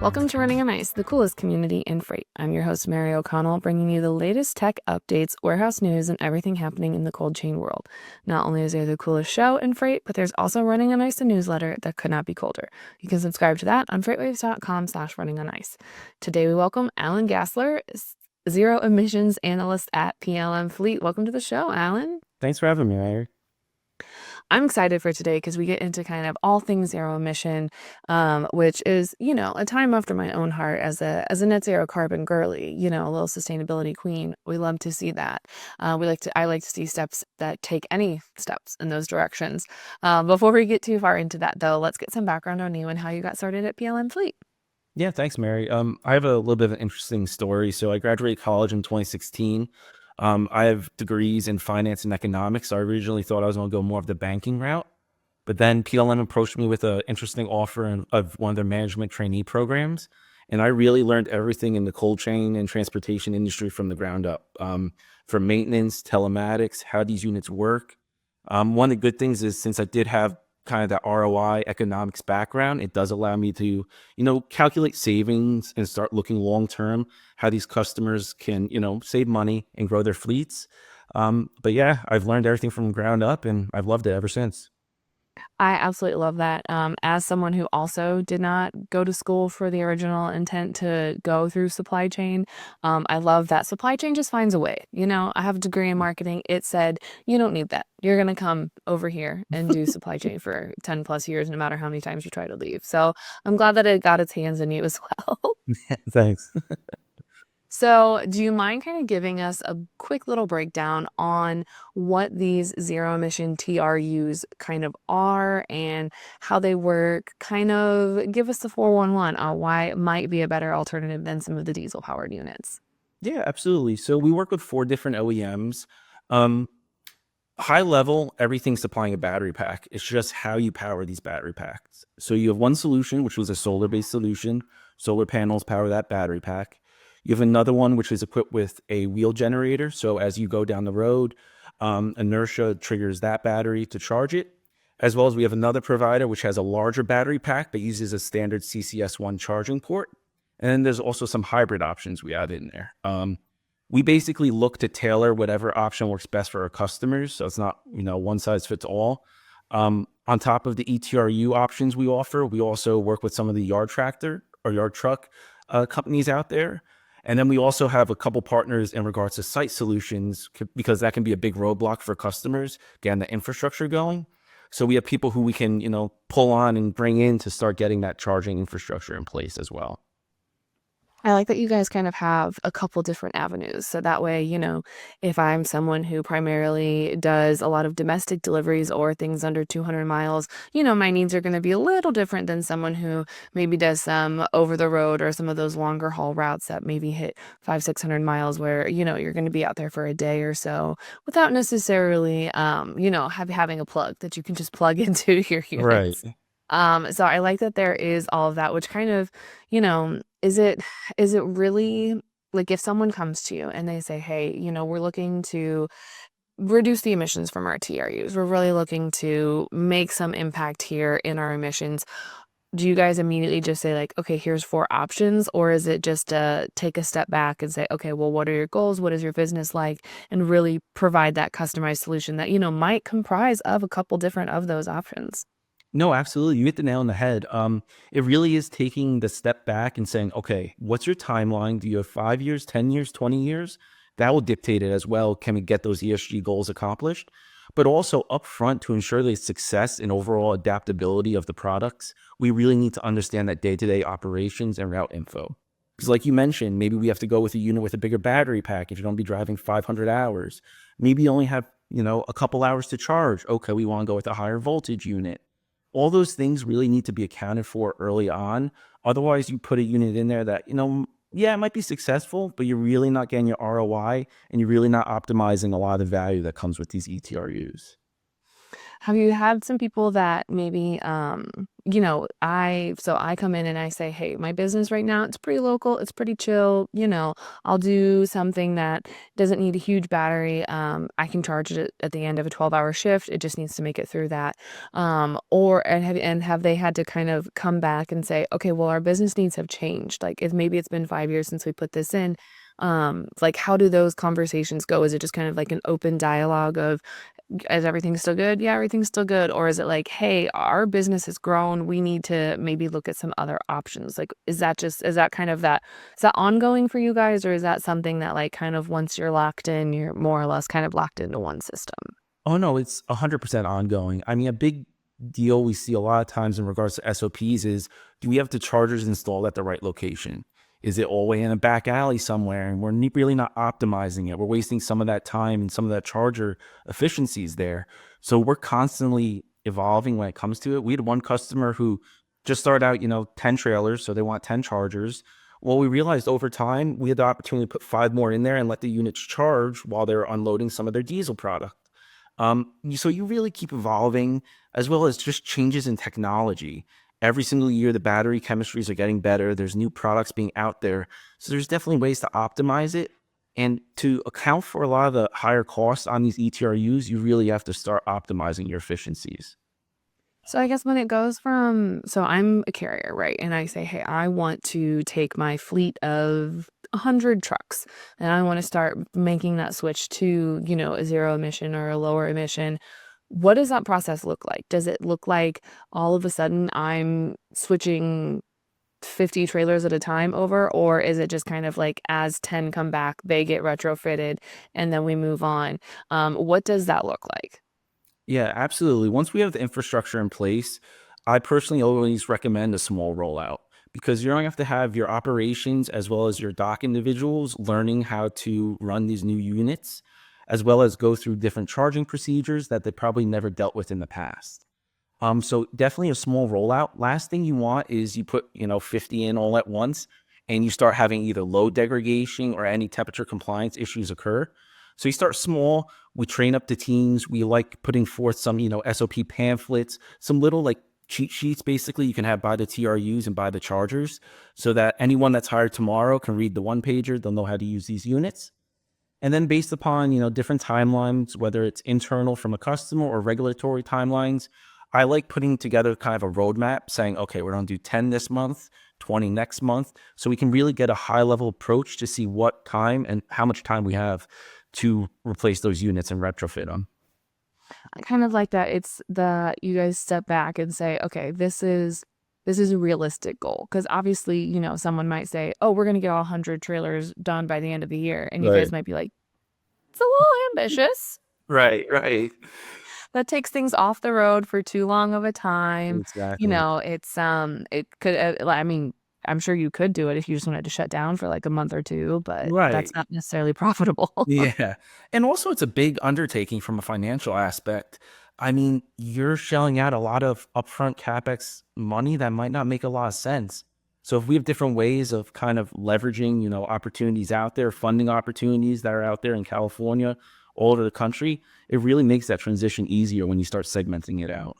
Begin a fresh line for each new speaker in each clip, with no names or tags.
Welcome to Running on Ice, the coolest community in freight. I'm your host, Mary O'Connell, bringing you the latest tech updates, warehouse news, and everything happening in the cold chain world. Not only is there the coolest show in freight, but there's also Running on Ice, the newsletter that could not be colder. You can subscribe to that on freightwaves.com/runningonIce. Today we welcome Alan Gassler, Zero Emissions Analyst at PLM Fleet. Welcome to the show, Alan.
Thanks for having me, Mary.
I'm excited for today because we get into kind of all things zero emission, which is, a time after my own heart as a net zero carbon girly, a little sustainability queen. We love to see that. I like to see steps that take any steps in those directions. Before we get too far into that, though, let's get some background on you and how you got started at PLM Fleet.
Yeah, thanks, Mary. I have a little bit of an interesting story. So I graduated college in 2016. I have degrees in finance and economics. So I originally thought I was going to go more of the banking route, but then PLM approached me with an interesting offer of one of their management trainee programs. And I really learned everything in the cold chain and transportation industry from the ground up, from maintenance, telematics, how these units work. One of the good things is since I did have kind of that ROI economics background, it does allow me to, calculate savings and start looking long-term, how these customers can, save money and grow their fleets. But yeah, I've learned everything from the ground up and I've loved it ever since.
I absolutely love that. As someone who also did not go to school for the original intent to go through supply chain, I love that supply chain just finds a way. I have a degree in marketing. It said, you don't need that. You're going to come over here and do supply chain for 10 plus years, no matter how many times you try to leave. So I'm glad that it got its hands on you as well.
Thanks.
So do you mind kind of giving us a quick little breakdown on what these zero emission TRUs kind of are and how they work? Kind of give us the 411 on why it might be a better alternative than some of the diesel powered units.
Yeah, absolutely. So we work with 4 different OEMs. High level, everything's supplying a battery pack. It's just how you power these battery packs. So you have one solution, which was a solar-based solution. Solar panels power that battery pack. You have another one, which is equipped with a wheel generator. So as you go down the road, inertia triggers that battery to charge it. As well as we have another provider, which has a larger battery pack that uses a standard CCS1 charging port. And then there's also some hybrid options we have in there. We basically look to tailor whatever option works best for our customers. So it's not, one size fits all. On top of the ETRU options we offer, we also work with some of the yard tractor or yard truck companies out there. And then we also have a couple partners in regards to site solutions because that can be a big roadblock for customers, getting the infrastructure going. So we have people who we can, pull on and bring in to start getting that charging infrastructure in place as well.
I like that you guys kind of have a couple different avenues. So that way, if I'm someone who primarily does a lot of domestic deliveries or things under 200 miles, my needs are going to be a little different than someone who maybe does some over the road or some of those longer haul routes that maybe hit 500-600 miles where, you're going to be out there for a day or so without necessarily, having a plug that you can just plug into your
Right.
units. So I like that there is all of that, which kind of, is it really like if someone comes to you and they say, hey, we're looking to reduce the emissions from our TRUs. We're really looking to make some impact here in our emissions. Do you guys immediately just say like, okay, here's 4 options? Or is it just take a step back and say, okay, well, what are your goals? What is your business like? And really provide that customized solution that, might comprise of a couple different of those options.
No, absolutely. You hit the nail on the head. It really is taking the step back and saying, okay, what's your timeline? Do you have 5 years, 10 years, 20 years? That will dictate it as well. Can we get those ESG goals accomplished? But also upfront to ensure the success and overall adaptability of the products, we really need to understand that day-to-day operations and route info. Because like you mentioned, maybe we have to go with a unit with a bigger battery pack if you're going to be driving 500 hours. Maybe you only have, a couple hours to charge. Okay, we want to go with a higher voltage unit. All those things really need to be accounted for early on. Otherwise, you put a unit in there that, it might be successful, but you're really not getting your ROI and you're really not optimizing a lot of the value that comes with these ETRUs.
Have you had some people that maybe, I come in and I say, hey, my business right now, it's pretty local, it's pretty chill, I'll do something that doesn't need a huge battery. I can charge it at the end of a 12-hour shift. It just needs to make it through that. Have they had to kind of come back and say, okay, well, our business needs have changed. Like if maybe it's been 5 years since we put this in. Like how do those conversations go? Is it just kind of like an open dialogue of, is everything still good? Yeah, everything's still good. Or is it like, hey, our business has grown. We need to maybe look at some other options. Like, is that kind of is that ongoing for you guys? Or is that something that like kind of once you're locked in, you're more or less kind of locked into one system?
Oh no, it's 100% ongoing. I mean, a big deal we see a lot of times in regards to SOPs is, do we have the chargers installed at the right location? Is it all the way in a back alley somewhere and we're really not optimizing it? We're wasting some of that time and some of that charger efficiencies there. So we're constantly evolving when it comes to it. We had one customer who just started out, 10 trailers, so they want 10 chargers. Well, we realized over time we had the opportunity to put 5 more in there and let the units charge while they were unloading some of their diesel product. So you really keep evolving, as well as just changes in technology. Every single year, the battery chemistries are getting better. There's new products being out there. So there's definitely ways to optimize it. And to account for a lot of the higher costs on these ETRUs, you really have to start optimizing your efficiencies.
So I guess when it goes from, so I'm a carrier, right? And I say, hey, I want to take my fleet of 100 trucks and I want to start making that switch to, a zero emission or a lower emission. What does that process look like? Does it look like all of a sudden I'm switching 50 trailers at a time over, or is it just kind of like as 10 come back, they get retrofitted and then we move on? What does that look like?
Yeah, absolutely. Once we have the infrastructure in place, I personally always recommend a small rollout because you're going to have your operations as well as your dock individuals learning how to run these new units, as well as go through different charging procedures that they probably never dealt with in the past. So definitely a small rollout. Last thing you want is you put, 50 in all at once and you start having either load degradation or any temperature compliance issues occur. So you start small. We train up the teams. We like putting forth some, SOP pamphlets, some little like cheat sheets basically you can have by the TRUs and by the chargers so that anyone that's hired tomorrow can read the one pager. They'll know how to use these units. And then based upon, different timelines, whether it's internal from a customer or regulatory timelines, I like putting together kind of a roadmap saying, okay, we're going to do 10 this month, 20 next month. So we can really get a high level approach to see what time and how much time we have to replace those units and retrofit them.
I kind of like that it's that you guys step back and say, okay, this is a realistic goal. Because obviously, someone might say, oh, we're going to get all 100 trailers done by the end of the year. And you guys
Right.
might be like, it's a little ambitious.
Right, right.
That takes things off the road for too long of a time.
Exactly.
It could, I mean, I'm sure you could do it if you just wanted to shut down for like a month or two, but that's
Right.
not necessarily profitable.
Yeah. And also, it's a big undertaking from a financial aspect. I mean, you're shelling out a lot of upfront CapEx money that might not make a lot of sense. So if we have different ways of kind of leveraging, opportunities out there, funding opportunities that are out there in California, all over the country, it really makes that transition easier when you start segmenting it out.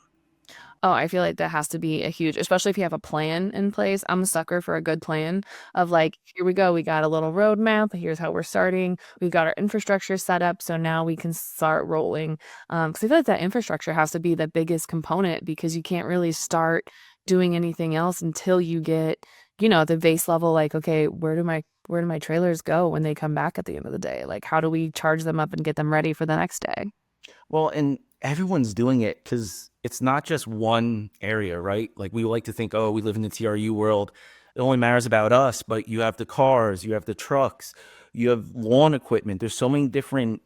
Oh, I feel like that has to be a huge, especially if you have a plan in place. I'm a sucker for a good plan of like, here we go. We got a little roadmap. Here's how we're starting. We've got our infrastructure set up. So now we can start rolling. Because I feel like that infrastructure has to be the biggest component because you can't really start doing anything else until you get, the base level, like, okay, where do my trailers go when they come back at the end of the day? Like, how do we charge them up and get them ready for the next day?
Well, and everyone's doing it because it's not just one area, right? Like we like to think, oh, we live in the TRU world. It only matters about us, but you have the cars, you have the trucks, you have lawn equipment. There's so many different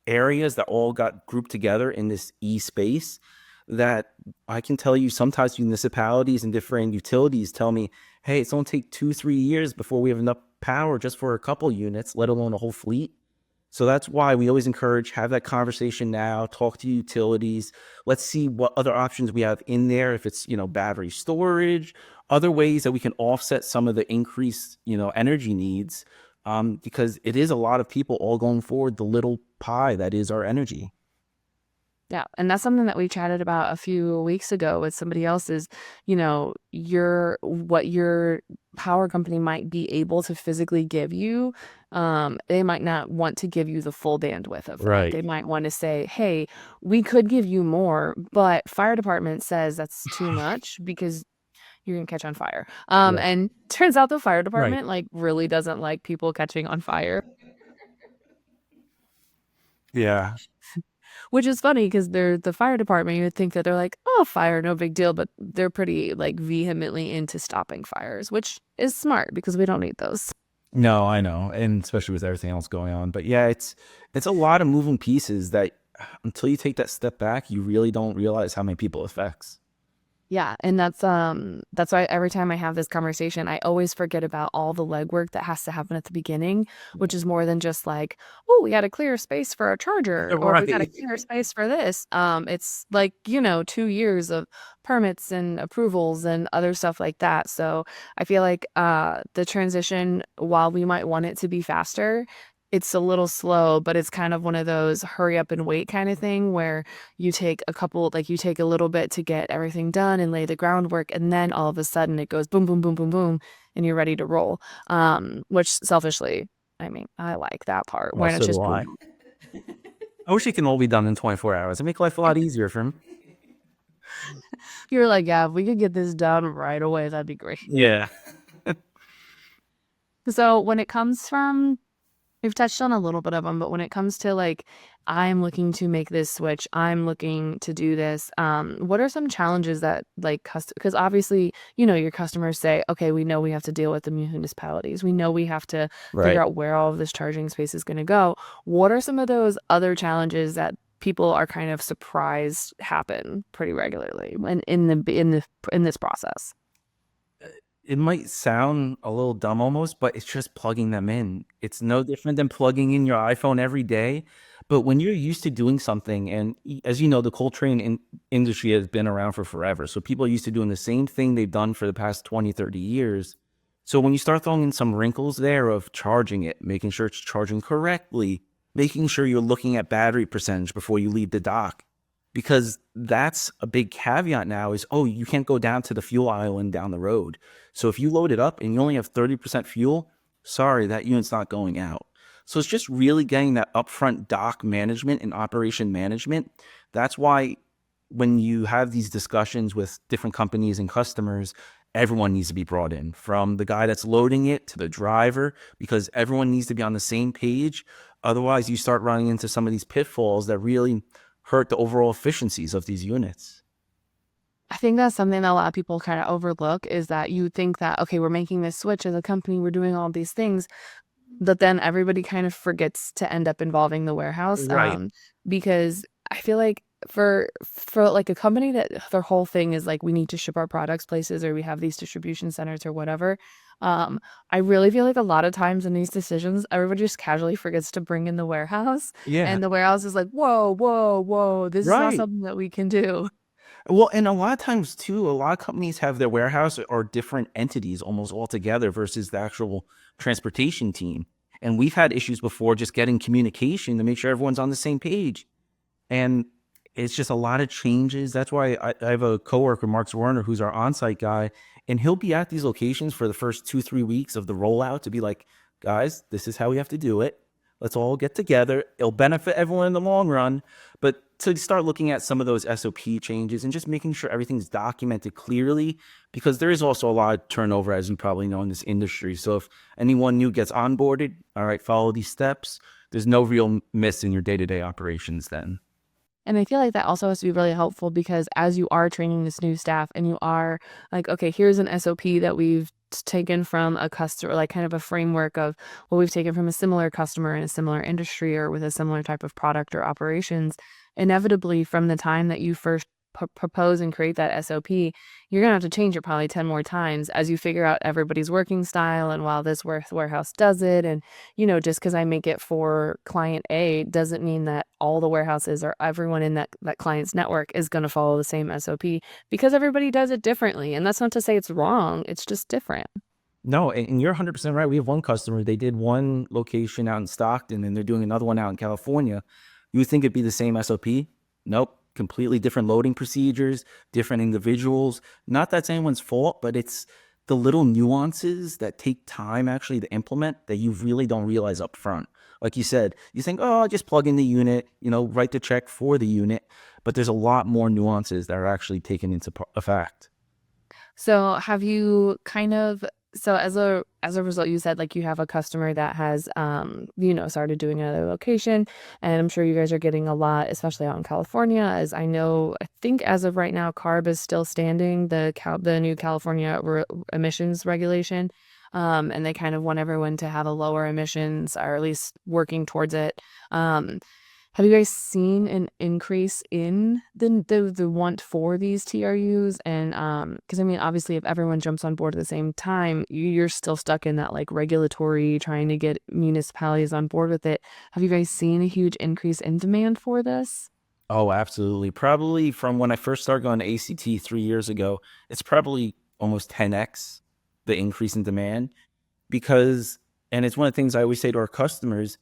areas that all got grouped together in this space that I can tell you sometimes municipalities and different utilities tell me, hey, it's going to take 2, 3 years before we have enough power just for a couple units, let alone a whole fleet. So that's why we always encourage have that conversation now, talk to utilities. Let's see what other options we have in there. If it's, battery storage, other ways that we can offset some of the increased, energy needs. Because it is a lot of people all going forward, the little pie that is our energy.
Yeah, and that's something that we chatted about a few weeks ago with somebody else is, what your power company might be able to physically give you, they might not want to give you the full bandwidth of that.
Right.
They might want to say, "Hey, we could give you more, but fire department says that's too much because you're gonna catch on fire."
Yeah.
And turns out the fire
Right.
department like really doesn't like people catching on fire.
Yeah.
Which is funny because they're the fire department. You would think that they're like, oh, fire, no big deal, but they're pretty like vehemently into stopping fires, which is smart because we don't need those.
No, I know, and especially with everything else going on. But yeah, it's a lot of moving pieces that until you take that step back, you really don't realize how many people it affects.
Yeah, and that's why every time I have this conversation, I always forget about all the legwork that has to happen at the beginning, which is more than just like, oh, we got to clear space for a charger or we got to
Right.
clear space for this. It's like, 2 years of permits and approvals and other stuff like that. So I feel like the transition, while we might want it to be faster, it's a little slow, but it's kind of one of those hurry up and wait kind of thing where you take a little bit to get everything done and lay the groundwork, and then all of a sudden it goes boom, boom, boom, boom, boom, and you're ready to roll. Which selfishly, I mean, I like that part
Well,
when it's
so
just
do I.
boom.
I wish it can all be done in 24 hours. It'd make life a lot easier for him.
You're like, yeah, if we could get this done right away, that'd be great.
Yeah.
So when it comes from we've touched on a little bit of them, but when it comes to like, I'm looking to make this switch, I'm looking to do this, what are some challenges that like because obviously, your customers say, okay, we know we have to deal with the municipalities. We know we have to figure
Right.
out where all of this charging space is going to go. What are some of those other challenges that people are kind of surprised happen pretty regularly in this process?
It might sound a little dumb almost, but it's just plugging them in. It's no different than plugging in your iPhone every day. But when you're used to doing something, and as you know, the coal train industry has been around for forever. So people are used to doing the same thing they've done for the past 20, 30 years. So when you start throwing in some wrinkles there of charging it, making sure it's charging correctly, making sure you're looking at battery percentage before you leave the dock, because that's a big caveat now is, oh, you can't go down to the fuel island down the road. So if you load it up and you only have 30% fuel, sorry, that unit's not going out. So it's just really getting that upfront dock management and operation management. That's why when you have these discussions with different companies and customers, everyone needs to be brought in, from the guy that's loading it to the driver, because everyone needs to be on the same page. Otherwise, you start running into some of these pitfalls that really hurt the overall efficiencies of these units.
I think that's something that a lot of people kind of overlook is that you think that, okay, we're making this switch as a company, we're doing all these things, but then everybody kind of forgets to end up involving the warehouse.
Right.
Because I feel like for like a company that their whole thing is like we need to ship our products places or we have these distribution centers or whatever. I really feel like a lot of times in these decisions, everybody just casually forgets to bring in the warehouse,
Yeah.
and the warehouse is like, whoa, whoa, whoa, this is not
Right.
something that we can do.
Well, and a lot of times too, a lot of companies have their warehouse or different entities almost altogether versus the actual transportation team. And we've had issues before just getting communication to make sure everyone's on the same page. And it's just a lot of changes. That's why I have a coworker, Mark Warner, who's our on-site guy, and he'll be at these locations for the first 2, 3 weeks of the rollout to be like, guys, this is how we have to do it. Let's all get together. It'll benefit everyone in the long run. But to start looking at some of those SOP changes and just making sure everything's documented clearly, because there is also a lot of turnover, as you probably know, in this industry. So if anyone new gets onboarded, all right, follow these steps. There's no real miss in your day-to-day operations then.
And I feel like that also has to be really helpful because as you are training this new staff and you are like, okay, here's an SOP that we've taken from a customer, like kind of a framework of what we've taken from a similar customer in a similar industry or with a similar type of product or operations. Inevitably, from the time that you first propose and create that SOP, you're going to have to change it probably 10 more times as you figure out everybody's working style and while this warehouse does it. And, just because I make it for client A doesn't mean that all the warehouses or everyone in that client's network is going to follow the same SOP because everybody does it differently. And that's not to say it's wrong. It's just different.
No, and you're 100% right. We have one customer. They did one location out in Stockton, and they're doing another one out in California. You would think it'd be the same SOP. Nope. completely different loading procedures, different individuals. Not that's anyone's fault, but it's the little nuances that take time actually to implement that you really don't realize up front. Like you said, you think, oh, I'll just plug in the unit, write the check for the unit. But there's a lot more nuances that are actually taken into effect.
So have you kind of so as a result, you said like you have a customer that has started doing another location, and I'm sure you guys are getting a lot, especially out in California, as I think as of right now, CARB is still standing, the new California emissions regulation. And they kind of want everyone to have a lower emissions, or at least working towards it. Um, have you guys seen an increase in the want for these TRUs? And because I mean, obviously, if everyone jumps on board at the same time, you're still stuck in that like regulatory trying to get municipalities on board with it. Have you guys seen a huge increase in demand for this?
Oh, absolutely. Probably from when I first started going to ACT 3 years ago, it's probably almost 10x the increase in demand because, and it's one of the things I always say to our customers,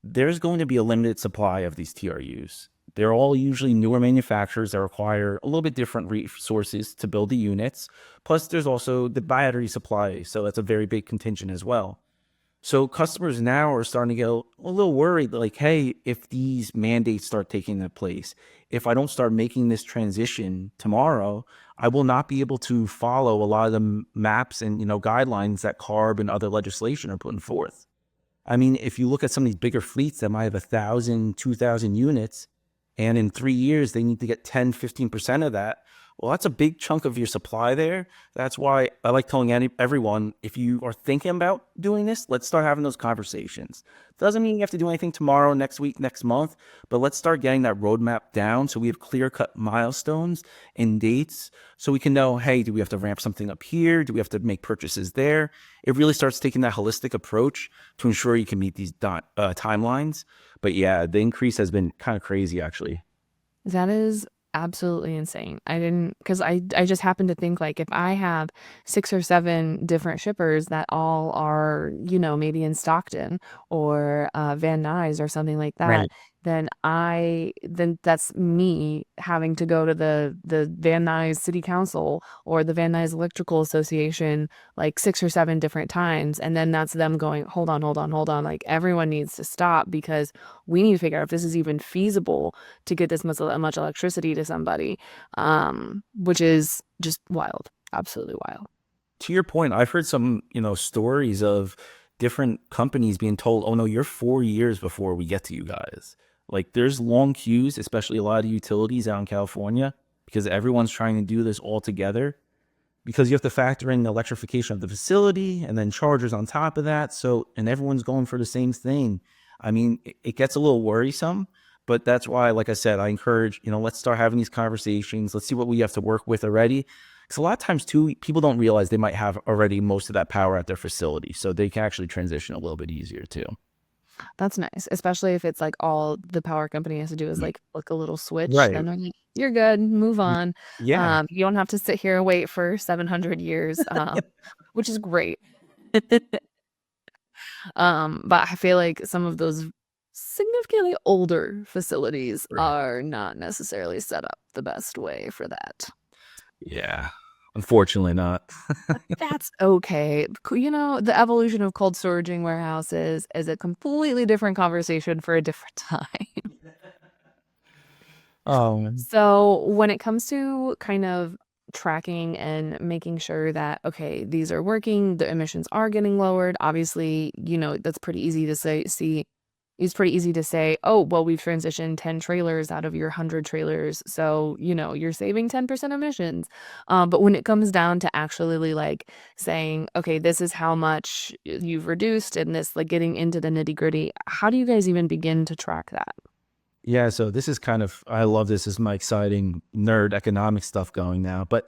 there's going to be a limited supply of these TRUs. They're all usually newer manufacturers that require a little bit different resources to build the units. Plus, there's also the battery supply. So that's a very big contingent as well. So customers now are starting to get a little worried, like, hey, if these mandates start taking their place, if I don't start making this transition tomorrow, I will not be able to follow a lot of the maps and guidelines that CARB and other legislation are putting forth. I mean, if you look at some of these bigger fleets that might have 1,000, 2,000 units, and in 3 years they need to get 10, 15% of that, well, that's a big chunk of your supply there. That's why I like telling everyone, if you are thinking about doing this, let's start having those conversations. Doesn't mean you have to do anything tomorrow, next week, next month, but let's start getting that roadmap down so we have clear-cut milestones and dates so we can know, hey, do we have to ramp something up here? Do we have to make purchases there? It really starts taking that holistic approach to ensure you can meet these timelines. But yeah, the increase has been kind of crazy, actually.
That is absolutely insane. I didn't, because I just happened to think like if I have 6 or 7 different shippers that all are, maybe in Stockton or Van Nuys or something like that,
Right.
then that's me having to go to the Van Nuys City Council or the Van Nuys Electrical Association like 6 or 7 different times. And then that's them going, hold on, hold on, hold on. Like everyone needs to stop because we need to figure out if this is even feasible to get this much electricity to somebody, which is just wild, absolutely wild.
To your point, I've heard some, stories of different companies being told, oh no, you're 4 years before we get to you guys. Like there's long queues, especially a lot of utilities out in California, because everyone's trying to do this all together because you have to factor in the electrification of the facility and then chargers on top of that. So, and everyone's going for the same thing. I mean, it gets a little worrisome, but that's why, like I said, I encourage, let's start having these conversations. Let's see what we have to work with already. Because a lot of times too, people don't realize they might have already most of that power at their facility. So they can actually transition a little bit easier too.
That's nice, especially if it's like all the power company has to do is like flick a little switch.
Right.
Then they're like, you're good, move on.
Yeah.
You don't have to sit here and wait for 700 years, which is great. But I feel like some of those significantly older facilities
Right.
are not necessarily set up the best way for that.
Yeah. Unfortunately not.
That's okay. The evolution of cold storaging warehouses is a completely different conversation for a different time.
Um,
So, when it comes to kind of tracking and making sure that, okay, these are working, the emissions are getting lowered, obviously, that's pretty easy to see. It's pretty easy to say, oh, well, we've transitioned 10 trailers out of your 100 trailers. So, you're saving 10% emissions. But when it comes down to actually like saying, okay, this is how much you've reduced and this like getting into the nitty gritty, how do you guys even begin to track that?
yeah. So this is kind of, I love this. This is my exciting nerd economic stuff going now, but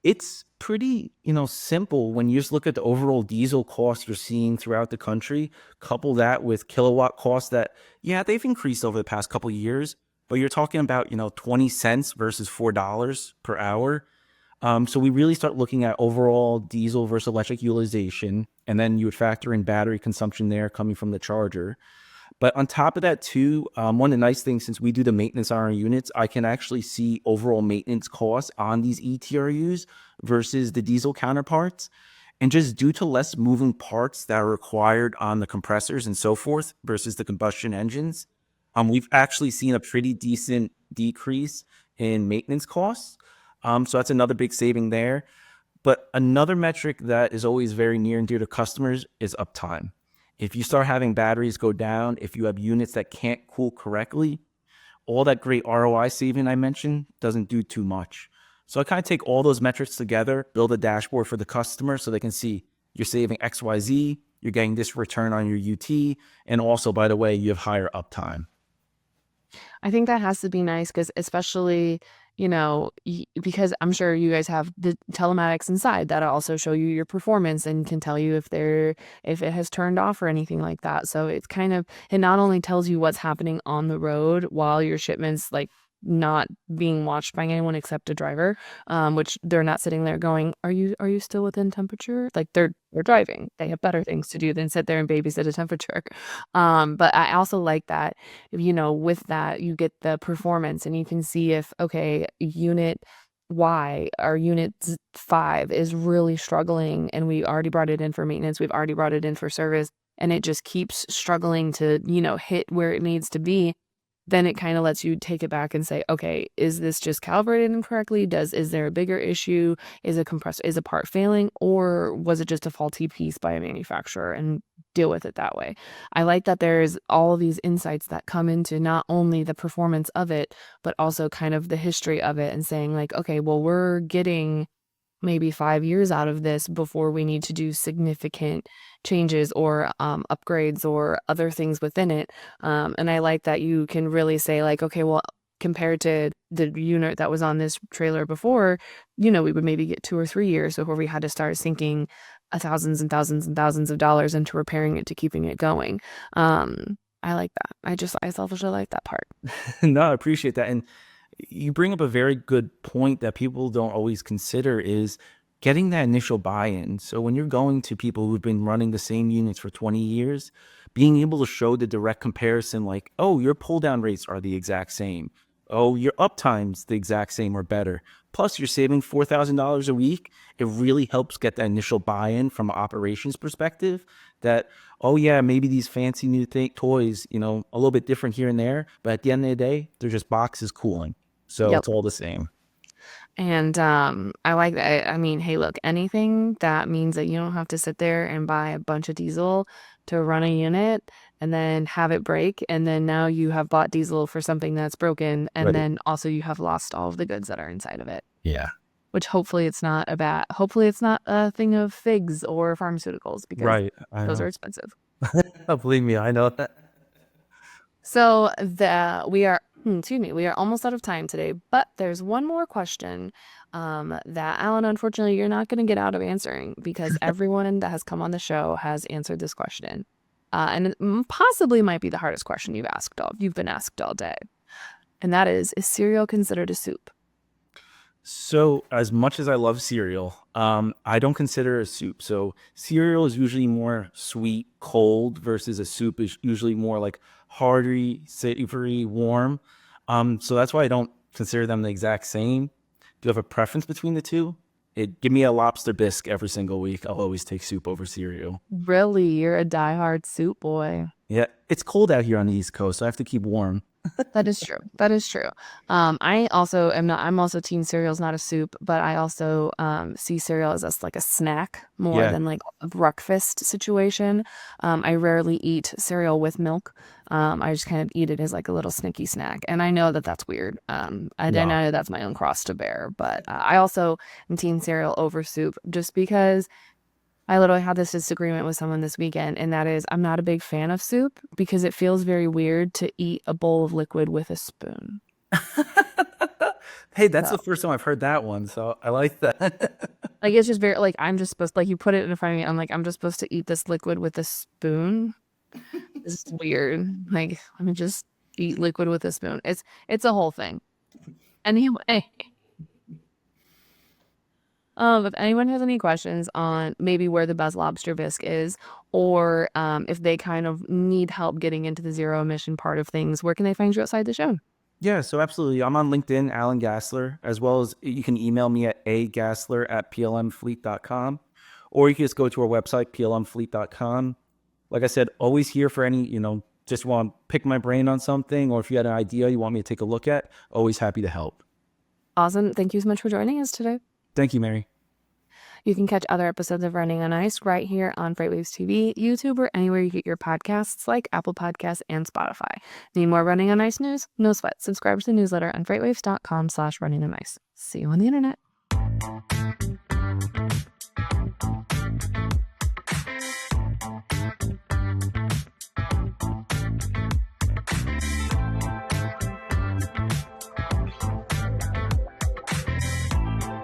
it's pretty, simple when you just look at the overall diesel costs you're seeing throughout the country, couple that with kilowatt costs that, yeah, they've increased over the past couple of years, but you're talking about, 20 cents versus $4 per hour. So we really start looking at overall diesel versus electric utilization, and then you would factor in battery consumption there coming from the charger. But on top of that too, one of the nice things, since we do the maintenance on our units, I can actually see overall maintenance costs on these ETRUs versus the diesel counterparts. And just due to less moving parts that are required on the compressors and so forth versus the combustion engines, we've actually seen a pretty decent decrease in maintenance costs. So that's another big saving there. But another metric that is always very near and dear to customers is uptime. If you start having batteries go down, if you have units that can't cool correctly, all that great ROI saving I mentioned doesn't do too much. So I kind of take all those metrics together, build a dashboard for the customer so they can see you're saving XYZ, you're getting this return on your UT, and also, by the way, you have higher uptime.
I think that has to be nice because especially, because I'm sure you guys have the telematics inside that also show you your performance and can tell you if it has turned off or anything like that. So it not only tells you what's happening on the road while your shipment's like not being watched by anyone except a driver, which they're not sitting there going, are you still within temperature? Like they're driving. They have better things to do than sit there and babysit a temperature. But I also like that, with that, you get the performance and you can see if, okay, unit Y or unit 5 is really struggling and we already brought it in for maintenance, we've already brought it in for service, and it just keeps struggling to, hit where it needs to be. Then it kind of lets you take it back and say, okay, is this just calibrated incorrectly? Is there a bigger issue? Is a part failing, or was it just a faulty piece by a manufacturer, and deal with it that way. I like that there's all of these insights that come into not only the performance of it, but also kind of the history of it and saying like, okay, well, we're getting maybe 5 years out of this before we need to do significant changes or upgrades or other things within it. And I like that you can really say like, okay, well, compared to the unit that was on this trailer before, we would maybe get 2 or 3 years before we had to start sinking thousands and thousands and thousands of dollars into repairing it to keeping it going. I like that. I selfishly like that part.
No, I appreciate that. And you bring up a very good point that people don't always consider is getting that initial buy-in. So when you're going to people who've been running the same units for 20 years, being able to show the direct comparison, like, oh, your pull down rates are the exact same. Oh, your uptime's the exact same or better. Plus, you're saving $4,000 a week. It really helps get that initial buy-in from an operations perspective that, oh yeah, maybe these fancy new toys, a little bit different here and there, but at the end of the day, they're just boxes cooling. So
Yep.
it's all the same.
And I like that. I mean, hey, look, anything that means that you don't have to sit there and buy a bunch of diesel to run a unit and then have it break. And then now you have bought diesel for something that's broken. And
Right.
then also you have lost all of the goods that are inside of it,
Yeah.
which hopefully hopefully it's not a thing of figs or pharmaceuticals because
Right. I
those are
know.
expensive.
Believe me, I know that.
So we are almost out of time today, but there's one more question that Alan, unfortunately, you're not going to get out of answering because everyone that has come on the show has answered this question. And it possibly might be the hardest question you've been asked all day. And that is cereal considered a soup?
So, as much as I love cereal, I don't consider it a soup. So, cereal is usually more sweet, cold, versus a soup is usually more like hearty, savory, warm. So that's why I don't consider them the exact same. Do you have a preference between the two? Give me a lobster bisque every single week. I'll always take soup over cereal.
Really, you're a diehard soup boy.
Yeah, it's cold out here on the East Coast, so I have to keep warm.
That is true. That is true. I also am not, I'm also team cereal's not a soup, but I also see cereal as like a snack more
Yeah,
than like a breakfast situation. I rarely eat cereal with milk. I just kind of eat it as like a little snicky snack. And I know that that's weird. I
no.
know that's my own cross to bear, but I also am team cereal over soup just because I literally had this disagreement with someone this weekend, and that is I'm not a big fan of soup because it feels very weird to eat a bowl of liquid with a spoon.
Hey, that's
So,
the first time I've heard that one, so I like that.
like, it's just very, like, I'm just supposed, like, you put it in front of me, I'm like, I'm just supposed to eat this liquid with a spoon. It's weird. Like, let me just eat liquid with a spoon. It's a whole thing. Anyway, If anyone has any questions on maybe where the best lobster bisque is, or if they kind of need help getting into the zero emission part of things, where can they find you outside the show?
Yeah, so absolutely. I'm on LinkedIn, Alan Gassler, as well as you can email me at agassler@plmfleet.com, or you can just go to our website, plmfleet.com. Like I said, always here for any, just want to pick my brain on something, or if you had an idea you want me to take a look at, always happy to help.
Awesome. Thank you so much for joining us today.
Thank you, Mary.
You can catch other episodes of Running on Ice right here on FreightWaves TV, YouTube, or anywhere you get your podcasts like Apple Podcasts and Spotify. Need more Running on Ice news? No sweat. Subscribe to the newsletter on freightwaves.com/runningonIce. See you on the internet.